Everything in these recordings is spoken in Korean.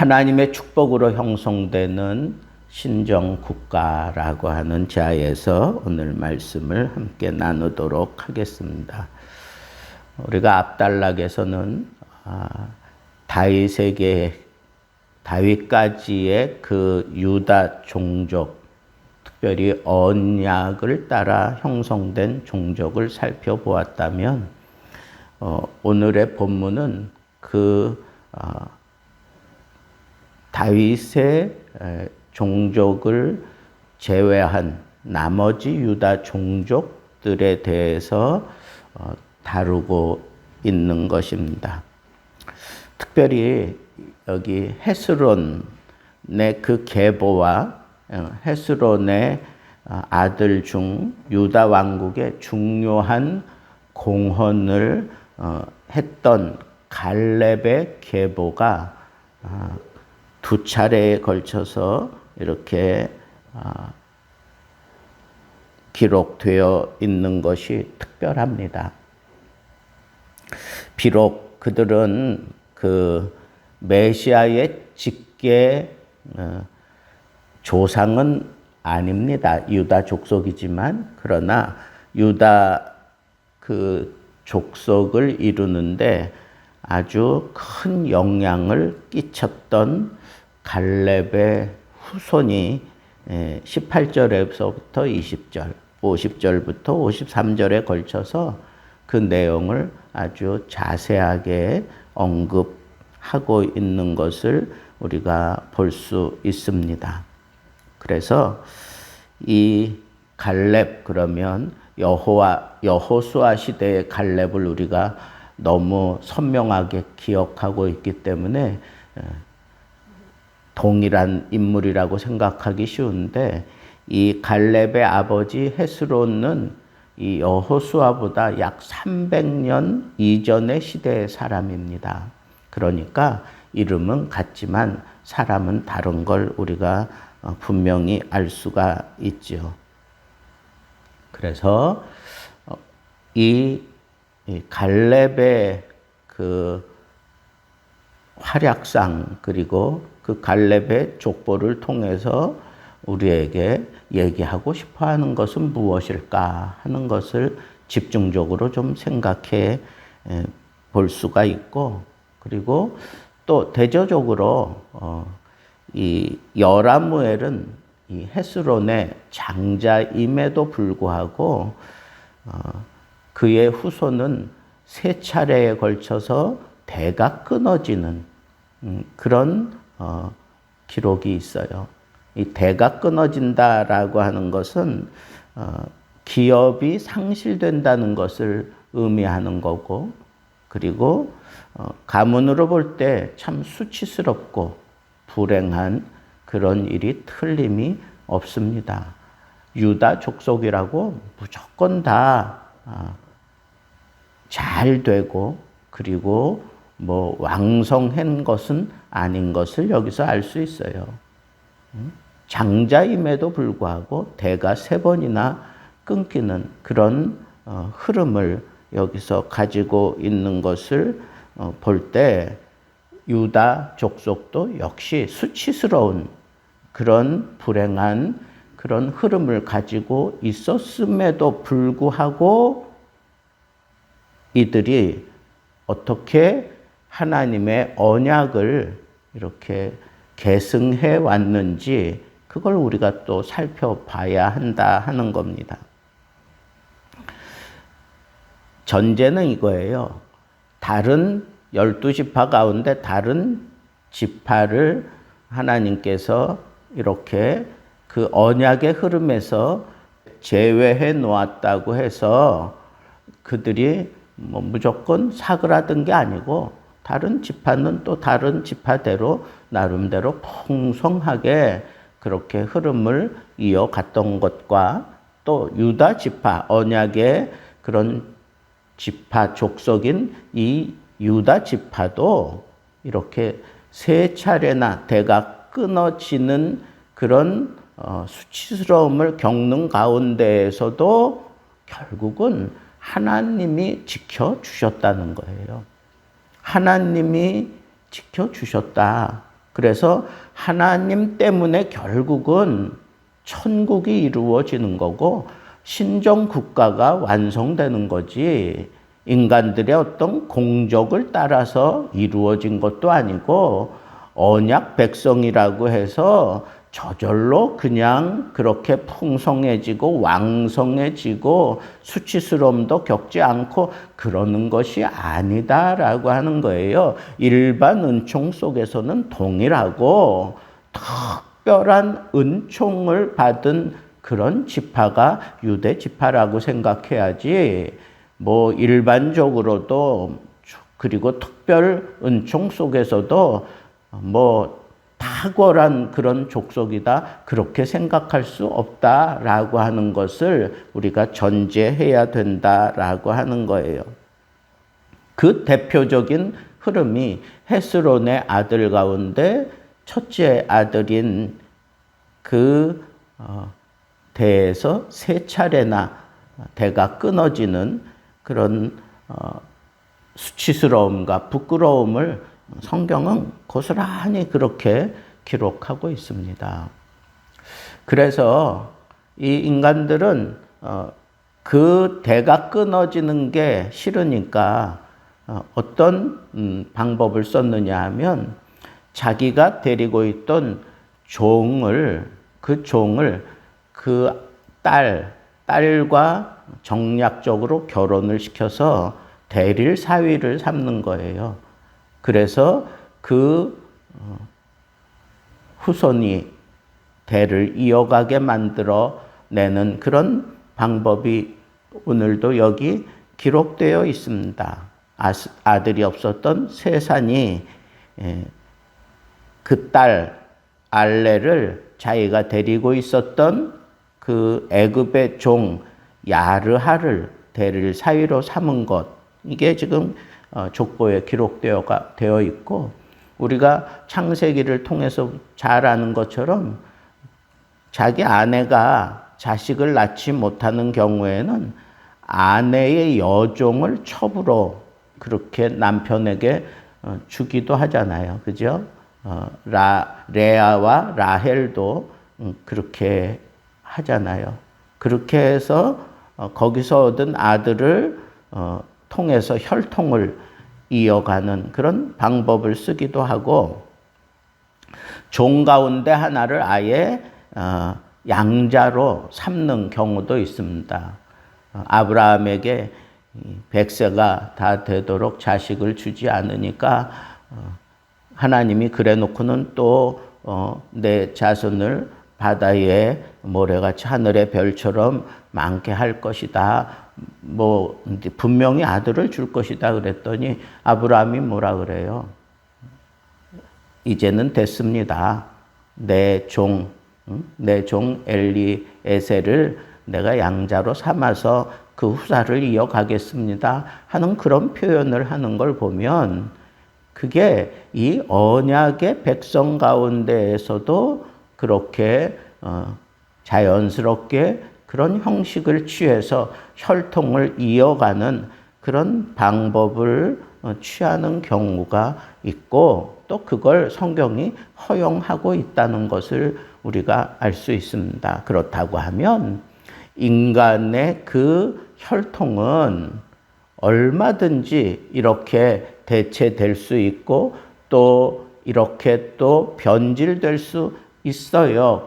하나님의 축복으로 형성되는 신정국가라고 하는 자에서 오늘 말씀을 함께 나누도록 하겠습니다. 우리가 앞단락에서는 다윗까지의 그 유다 종족, 특별히 언약을 따라 형성된 종족을 살펴보았다면 오늘의 본문은 그 다윗의 종족을 제외한 나머지 유다 종족들에 대해서 다루고 있는 것입니다. 특별히 여기 헤스론의 그 계보와 헤스론의 아들 중 유다 왕국의 중요한 공헌을 했던 갈렙의 계보가 두 차례에 걸쳐서 이렇게 기록되어 있는 것이 특별합니다. 비록 그들은 그 메시아의 직계 조상은 아닙니다. 유다 족속이지만 그러나 유다 그 족속을 이루는데 아주 큰 영향을 끼쳤던 갈렙의 후손이 18절에서부터 20절, 50절부터 53절에 걸쳐서 그 내용을 아주 자세하게 언급하고 있는 것을 우리가 볼 수 있습니다. 그래서 이 갈렙 그러면 여호수아 시대의 갈렙을 우리가 너무 선명하게 기억하고 있기 때문에 동일한 인물이라고 생각하기 쉬운데 이 갈렙의 아버지 헤스론은 이 여호수아보다 약 300년 이전의 시대의 사람입니다. 그러니까 이름은 같지만 사람은 다른 걸 우리가 분명히 알 수가 있죠. 그래서 이 갈렙의 그 활약상 그리고 그 갈렙의 족보를 통해서 우리에게 얘기하고 싶어 하는 것은 무엇일까 하는 것을 집중적으로 좀 생각해 볼 수가 있고, 그리고 또 대조적으로 이 여라무엘은 이 헤스론의 장자임에도 불구하고 그의 후손은 세 차례에 걸쳐서 대가 끊어지는 그런 기록이 있어요. 이 대가 끊어진다라고 하는 것은 기업이 상실된다는 것을 의미하는 거고, 그리고 가문으로 볼 때 참 수치스럽고 불행한 그런 일이 틀림이 없습니다. 유다 족속이라고 무조건 다 잘 되고 그리고 뭐 왕성한 것은 아닌 것을 여기서 알 수 있어요. 장자임에도 불구하고 대가 3번이나 끊기는 그런 흐름을 여기서 가지고 있는 것을 볼 때 유다 족속도 역시 수치스러운 그런 불행한 그런 흐름을 가지고 있었음에도 불구하고 이들이 어떻게 하나님의 언약을 이렇게 계승해 왔는지 그걸 우리가 또 살펴봐야 한다 하는 겁니다. 전제는 이거예요. 다른 12지파 가운데 다른 지파를 하나님께서 이렇게 그 언약의 흐름에서 제외해 놓았다고 해서 그들이 뭐 무조건 사그라든 게 아니고 다른 지파는 또 다른 지파대로 나름대로 풍성하게 그렇게 흐름을 이어갔던 것과 또 유다 지파, 언약의 그런 지파 족속인 이 유다 지파도 이렇게 3차례나 대가 끊어지는 그런 수치스러움을 겪는 가운데에서도 결국은 하나님이 지켜주셨다는 거예요. 하나님이 지켜주셨다. 그래서 하나님 때문에 결국은 천국이 이루어지는 거고 신정 국가가 완성되는 거지, 인간들의 어떤 공적을 따라서 이루어진 것도 아니고 언약 백성이라고 해서 저절로 그냥 그렇게 풍성해지고 왕성해지고 수치스러움도 겪지 않고 그러는 것이 아니다라고 하는 거예요. 일반 은총 속에서는 동일하고 특별한 은총을 받은 그런 지파가 유대 지파라고 생각해야지, 뭐 일반적으로도 그리고 특별 은총 속에서도 뭐 탁월한 그런 족속이다 그렇게 생각할 수 없다라고 하는 것을 우리가 전제해야 된다라고 하는 거예요. 그 대표적인 흐름이 헤스론의 아들 가운데 첫째 아들인 그 대에서 세 차례나 대가 끊어지는 그런 수치스러움과 부끄러움을 성경은 고스란히 그렇게 기록하고 있습니다. 그래서 이 인간들은 그 대가 끊어지는 게 싫으니까 어떤 방법을 썼느냐 하면 자기가 데리고 있던 그 종을 그 딸과 정략적으로 결혼을 시켜서 대릴 사위를 삼는 거예요. 그래서 그 후손이 대를 이어가게 만들어 내는 그런 방법이 오늘도 여기 기록되어 있습니다. 아들이 없었던 세산이 그 딸 알레를 자기가 데리고 있었던 그 애굽의 종 야르하를 대릴 사위로 삼은 것, 이게 지금 족보에 기록되어 있고, 우리가 창세기를 통해서 잘 아는 것처럼 자기 아내가 자식을 낳지 못하는 경우에는 아내의 여종을 첩으로 그렇게 남편에게 주기도 하잖아요. 그죠? 레아와 라헬도 그렇게 하잖아요. 그렇게 해서 거기서 얻은 아들을 통해서 혈통을 이어가는 그런 방법을 쓰기도 하고, 종 가운데 하나를 아예 양자로 삼는 경우도 있습니다. 아브라함에게 100세가 다 되도록 자식을 주지 않으니까 하나님이 그래 놓고는 또 내 자손을 바다의 모래같이 하늘의 별처럼 많게 할 것이다. 뭐 분명히 아들을 줄 것이다 그랬더니 아브라함이 뭐라 그래요? 이제는 됐습니다. 내 종 엘리에셀을 내가 양자로 삼아서 그 후사를 이어가겠습니다 하는 그런 표현을 하는 걸 보면, 그게 이 언약의 백성 가운데에서도 그렇게 자연스럽게 그런 형식을 취해서 혈통을 이어가는 그런 방법을 취하는 경우가 있고, 또 그걸 성경이 허용하고 있다는 것을 우리가 알 수 있습니다. 그렇다고 하면 인간의 그 혈통은 얼마든지 이렇게 대체될 수 있고 또 이렇게 또 변질될 수 있어요.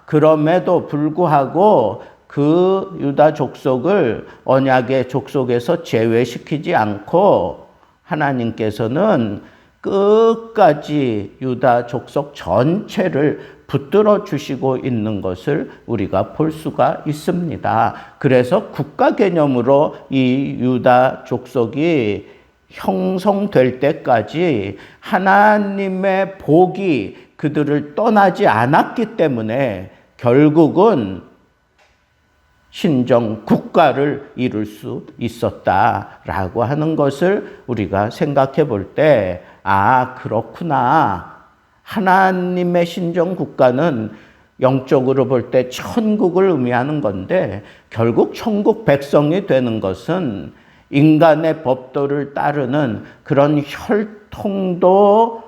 그럼에도 불구하고 그 유다 족속을 언약의 족속에서 제외시키지 않고 하나님께서는 끝까지 유다 족속 전체를 붙들어 주시고 있는 것을 우리가 볼 수가 있습니다. 그래서 국가 개념으로 이 유다 족속이 형성될 때까지 하나님의 복이 그들을 떠나지 않았기 때문에 결국은 신정 국가를 이룰 수 있었다라고 하는 것을 우리가 생각해 볼 때, 그렇구나. 하나님의 신정 국가는 영적으로 볼 때 천국을 의미하는 건데, 결국 천국 백성이 되는 것은 인간의 법도를 따르는 그런 혈통도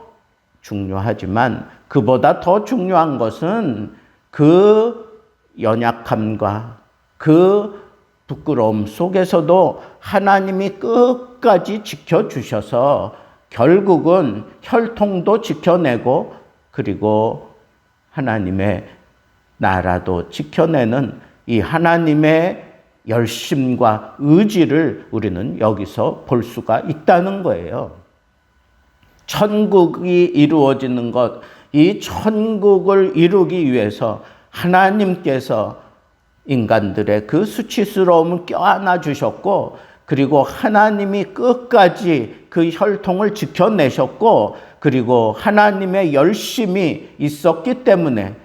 중요하지만 그보다 더 중요한 것은 그 연약함과 그 부끄러움 속에서도 하나님이 끝까지 지켜주셔서 결국은 혈통도 지켜내고 그리고 하나님의 나라도 지켜내는 이 하나님의 열심과 의지를 우리는 여기서 볼 수가 있다는 거예요. 천국이 이루어지는 것, 이 천국을 이루기 위해서 하나님께서 인간들의 그 수치스러움을 껴안아 주셨고 그리고 하나님이 끝까지 그 혈통을 지켜내셨고 그리고 하나님의 열심이 있었기 때문에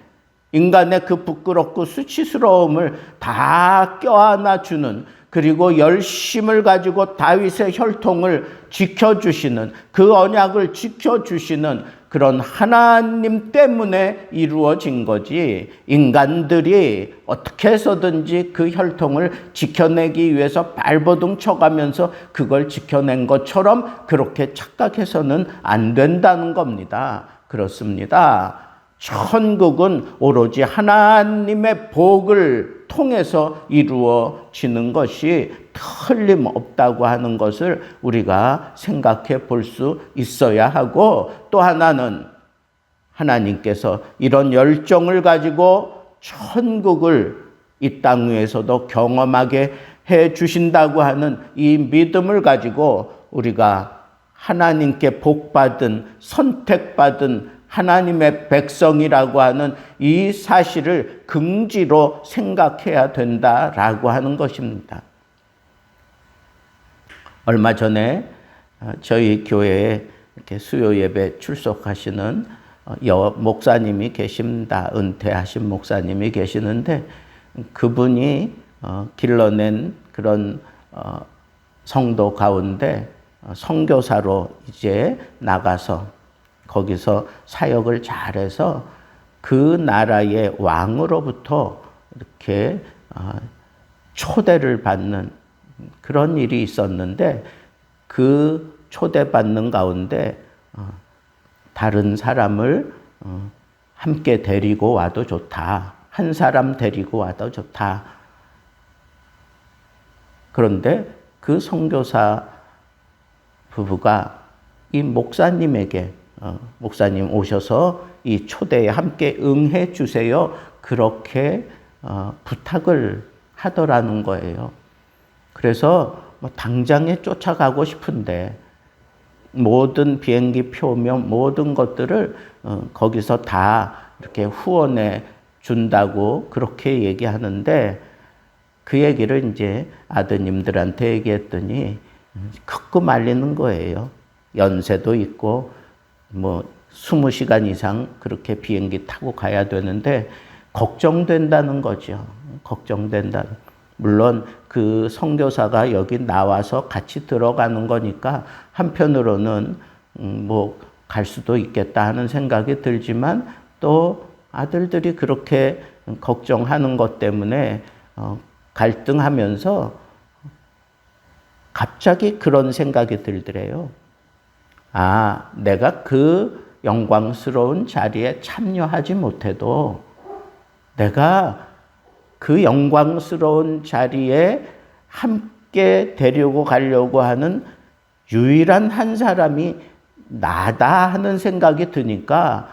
인간의 그 부끄럽고 수치스러움을 다 껴안아 주는 그리고 열심을 가지고 다윗의 혈통을 지켜주시는 그 언약을 지켜주시는 그런 하나님 때문에 이루어진 거지 인간들이 어떻게 해서든지 그 혈통을 지켜내기 위해서 발버둥 쳐가면서 그걸 지켜낸 것처럼 그렇게 착각해서는 안 된다는 겁니다. 그렇습니다. 천국은 오로지 하나님의 복을 통해서 이루어지는 것이 틀림없다고 하는 것을 우리가 생각해 볼 수 있어야 하고 또 하나는 하나님께서 이런 열정을 가지고 천국을 이 땅 위에서도 경험하게 해 주신다고 하는 이 믿음을 가지고 우리가 하나님께 복받은 선택받은 하나님의 백성이라고 하는 이 사실을 긍지로 생각해야 된다라고 하는 것입니다. 얼마 전에 저희 교회에 이렇게 수요 예배 출석하시는 목사님이 계십니다. 은퇴하신 목사님이 계시는데 그분이 길러낸 그런 성도 가운데 선교사로 이제 나가서 거기서 사역을 잘해서 그 나라의 왕으로부터 이렇게 초대를 받는 그런 일이 있었는데 그 초대받는 가운데 다른 사람을 함께 데리고 와도 좋다. 한 사람 데리고 와도 좋다. 그런데 그 선교사 부부가 이 목사님에게 목사님 오셔서 이 초대에 함께 응해 주세요. 그렇게 부탁을 하더라는 거예요. 그래서 당장에 쫓아가고 싶은데 모든 비행기 표면 모든 것들을 거기서 다 이렇게 후원해 준다고 그렇게 얘기하는데 그 얘기를 이제 아드님들한테 얘기했더니 크고 말리는 거예요. 연세도 있고 20시간 이상 그렇게 비행기 타고 가야 되는데 걱정된다는 거죠. 걱정된다. 물론 그 선교사가 여기 나와서 같이 들어가는 거니까 한편으로는 갈 수도 있겠다 하는 생각이 들지만 또 아들들이 그렇게 걱정하는 것 때문에 갈등하면서 갑자기 그런 생각이 들더래요. 내가 그 영광스러운 자리에 참여하지 못해도 내가 그 영광스러운 자리에 함께 데리고 가려고 하는 유일한 한 사람이 나다 하는 생각이 드니까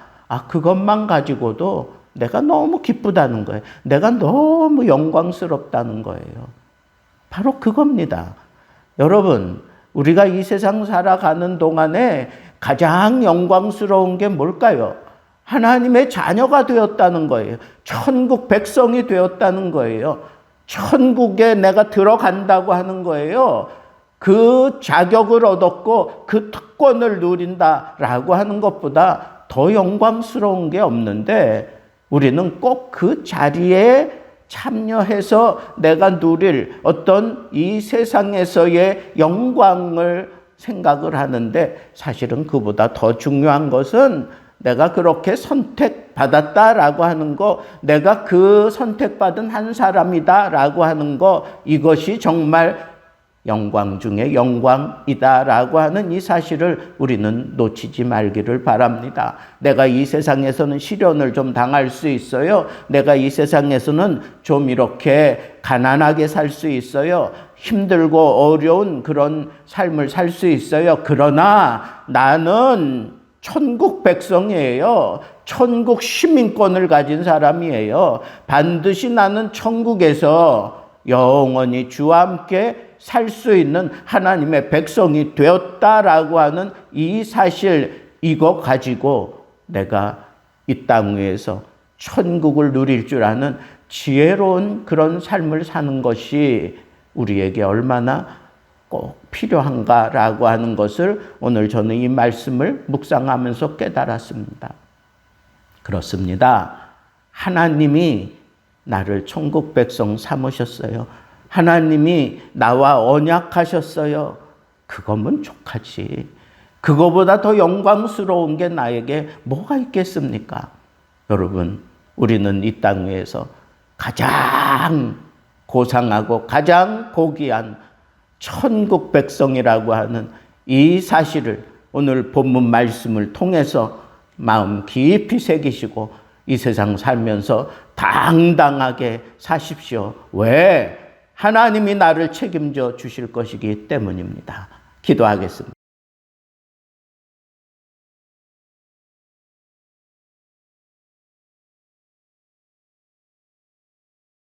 그것만 가지고도 내가 너무 기쁘다는 거예요. 내가 너무 영광스럽다는 거예요. 바로 그겁니다. 여러분, 우리가 이 세상 살아가는 동안에 가장 영광스러운 게 뭘까요? 하나님의 자녀가 되었다는 거예요. 천국 백성이 되었다는 거예요. 천국에 내가 들어간다고 하는 거예요. 그 자격을 얻었고 그 특권을 누린다라고 하는 것보다 더 영광스러운 게 없는데 우리는 꼭 그 자리에 참여해서 내가 누릴 어떤 이 세상에서의 영광을 생각을 하는데 사실은 그보다 더 중요한 것은 내가 그렇게 선택받았다라고 하는 거, 내가 그 선택받은 한 사람이다라고 하는 거, 이것이 정말 영광 중에 영광이다라고 하는 이 사실을 우리는 놓치지 말기를 바랍니다. 내가 이 세상에서는 시련을 좀 당할 수 있어요. 내가 이 세상에서는 좀 이렇게 가난하게 살 수 있어요. 힘들고 어려운 그런 삶을 살 수 있어요. 그러나 나는 천국 백성이에요. 천국 시민권을 가진 사람이에요. 반드시 나는 천국에서 영원히 주와 함께 살 수 있는 하나님의 백성이 되었다라고 하는 이 사실, 이거 가지고 내가 이 땅 위에서 천국을 누릴 줄 아는 지혜로운 그런 삶을 사는 것이 우리에게 얼마나 꼭 필요한가라고 하는 것을 오늘 저는 이 말씀을 묵상하면서 깨달았습니다. 그렇습니다. 하나님이 나를 천국 백성 삼으셨어요. 하나님이 나와 언약하셨어요. 그거면 족하지. 그거보다 더 영광스러운 게 나에게 뭐가 있겠습니까? 여러분, 우리는 이 땅 위에서 가장 고상하고 가장 고귀한 천국 백성이라고 하는 이 사실을 오늘 본문 말씀을 통해서 마음 깊이 새기시고 이 세상 살면서 당당하게 사십시오. 왜? 하나님이 나를 책임져 주실 것이기 때문입니다. 기도하겠습니다.